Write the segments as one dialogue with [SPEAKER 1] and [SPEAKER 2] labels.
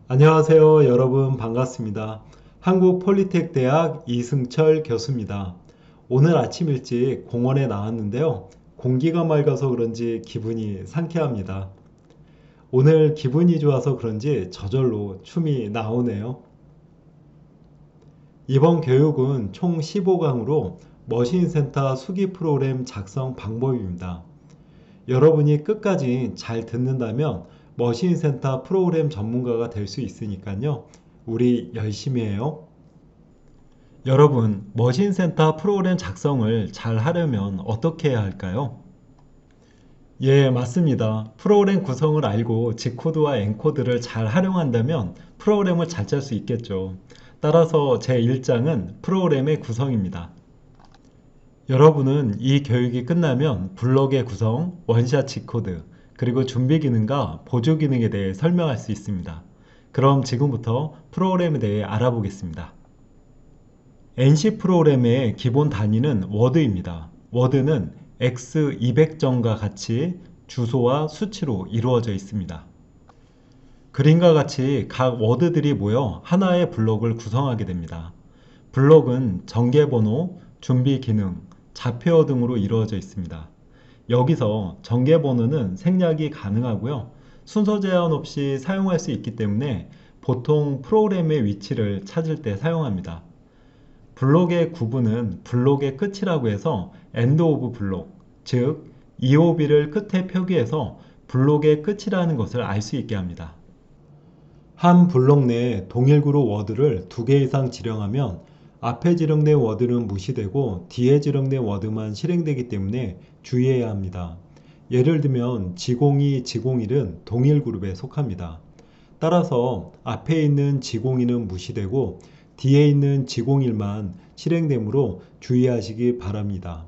[SPEAKER 1] 안녕하세요. 여러분 반갑습니다. 한국폴리텍대학 이승철 교수입니다. 오늘 아침 일찍 공원에 나왔는데요. 공기가 맑아서 그런지 기분이 상쾌합니다. 오늘 기분이 좋아서 그런지 저절로 춤이 나오네요. 이번 교육은 총 15강으로 머신센터 수기 프로그램 작성 방법입니다. 여러분이 끝까지 잘 듣는다면 머신센터 프로그램 전문가가 될 수 있으니까요. 우리 열심히 해요. 여러분, 머신센터 프로그램 작성을 잘 하려면 어떻게 해야 할까요? 예, 맞습니다. 프로그램 구성을 알고 G코드와 N코드를 잘 활용한다면 프로그램을 잘 짤 수 있겠죠. 따라서 제 1장은 프로그램의 구성입니다. 여러분은 이 교육이 끝나면 블록의 구성, 원샷 G코드, 그리고 준비 기능과 보조 기능에 대해 설명할 수 있습니다. 그럼 지금부터 프로그램에 대해 알아보겠습니다. NC 프로그램의 기본 단위는 워드입니다. 워드는 X200정과 같이 주소와 수치로 이루어져 있습니다. 그림과 같이 각 워드들이 모여 하나의 블록을 구성하게 됩니다. 블록은 전개번호, 준비 기능, 좌표어 등으로 이루어져 있습니다. 여기서 전개번호는 생략이 가능하고요. 순서 제한 없이 사용할 수 있기 때문에 보통 프로그램의 위치를 찾을 때 사용합니다. 블록의 구분은 블록의 끝이라고 해서 end of 블록, 즉 EOB를 끝에 표기해서 블록의 끝이라는 것을 알 수 있게 합니다. 한 블록 내에 동일 그룹 워드를 2개 이상 지령하면 앞에 지령된 워드는 무시되고 뒤에 지령된 워드만 실행되기 때문에 주의해야 합니다. 예를 들면 G02, G01은 동일 그룹에 속합니다. 따라서 앞에 있는 G02는 무시되고 뒤에 있는 G01만 실행되므로 주의하시기 바랍니다.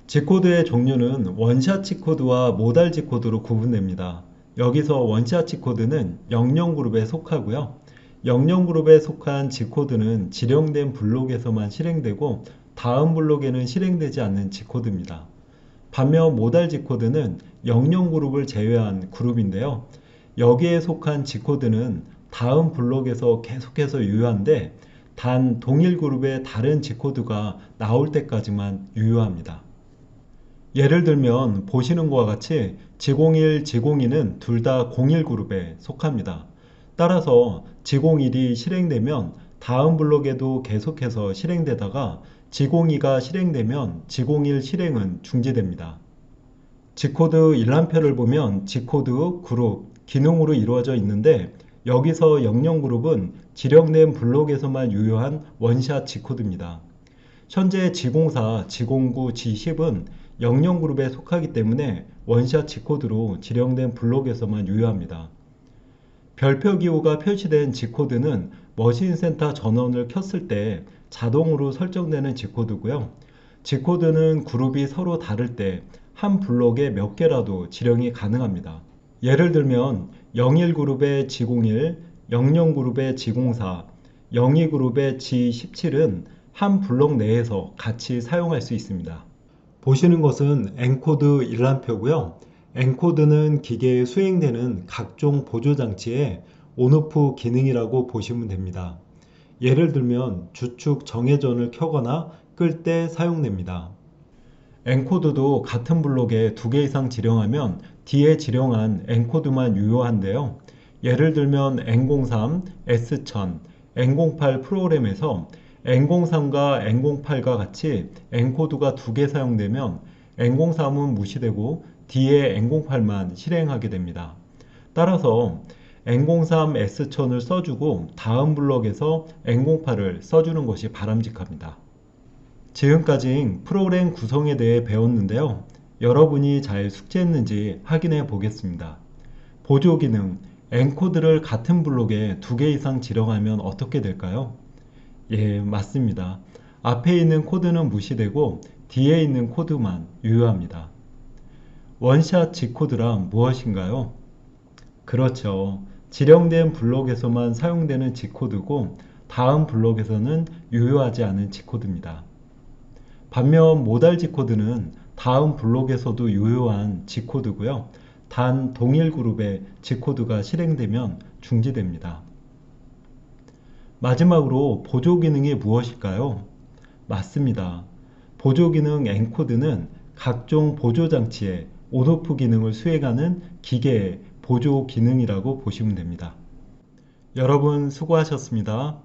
[SPEAKER 1] G코드의 종류는 원샷 G코드와 모달 G코드로 구분됩니다. 여기서 원샷 G코드는 00그룹에 속하고요. 00그룹에 속한 G코드는 지령된 블록에서만 실행되고 다음 블록에는 실행되지 않는 G코드입니다. 반면 모달 G코드는 00그룹을 제외한 그룹인데요. 여기에 속한 G코드는 다음 블록에서 계속해서 유효한데 단 동일 그룹의 다른 G코드가 나올 때까지만 유효합니다. 예를 들면 보시는 것과 같이 G01, G02는 둘 다 01그룹에 속합니다. 따라서 G01이 실행되면 다음 블록에도 계속해서 실행되다가 G02가 실행되면 G01 실행은 중지됩니다. G코드 일람표를 보면 G코드 그룹, 기능으로 이루어져 있는데 여기서 00그룹은 지령된 블록에서만 유효한 원샷 G코드입니다. 현재 G04, G09, G10은 00그룹에 속하기 때문에 원샷 G코드로 지령된 블록에서만 유효합니다. 별표 기호가 표시된 G코드는 머신센터 전원을 켰을 때 자동으로 설정되는 G코드고요. G코드는 그룹이 서로 다를 때 한 블록에 몇 개라도 지령이 가능합니다. 예를 들면 01그룹의 G01, 00그룹의 G04, 02그룹의 G17은 한 블록 내에서 같이 사용할 수 있습니다. 보시는 것은 엔코드 일람표고요. 엔코드는 기계에 수행되는 각종 보조장치의 온오프 기능이라고 보시면 됩니다. 예를 들면 주축 정회전을 켜거나 끌 때 사용됩니다. 엔코드도 같은 블록에 2개 이상 지령하면 뒤에 지령한 엔코드만 유효한데요. 예를 들면 N03, S1000, N08 프로그램에서 N03과 N08과 같이 엔코드가 2개 사용되면 N03은 무시되고 뒤에 N08만 실행하게 됩니다. 따라서 N03, S1000을 써주고 다음 블록에서 N08을 써주는 것이 바람직합니다. 지금까지 프로그램 구성에 대해 배웠는데요. 여러분이 잘 숙지했는지 확인해 보겠습니다. 보조 기능, 엔코드를 같은 블록에 2개 이상 지령하면 어떻게 될까요? 예, 맞습니다. 앞에 있는 코드는 무시되고 뒤에 있는 코드만 유효합니다. 원샷 G코드란 무엇인가요? 그렇죠. 지령된 블록에서만 사용되는 G코드고 다음 블록에서는 유효하지 않은 G코드입니다. 반면 모달 G코드는 다음 블록에서도 유효한 G코드고요. 단 동일 그룹의 G코드가 실행되면 중지됩니다. 마지막으로 보조 기능이 무엇일까요? 맞습니다. 보조 기능 엔코드는 각종 보조 장치의 온오프 기능을 수행하는 기계의 보조 기능이라고 보시면 됩니다. 여러분 수고하셨습니다.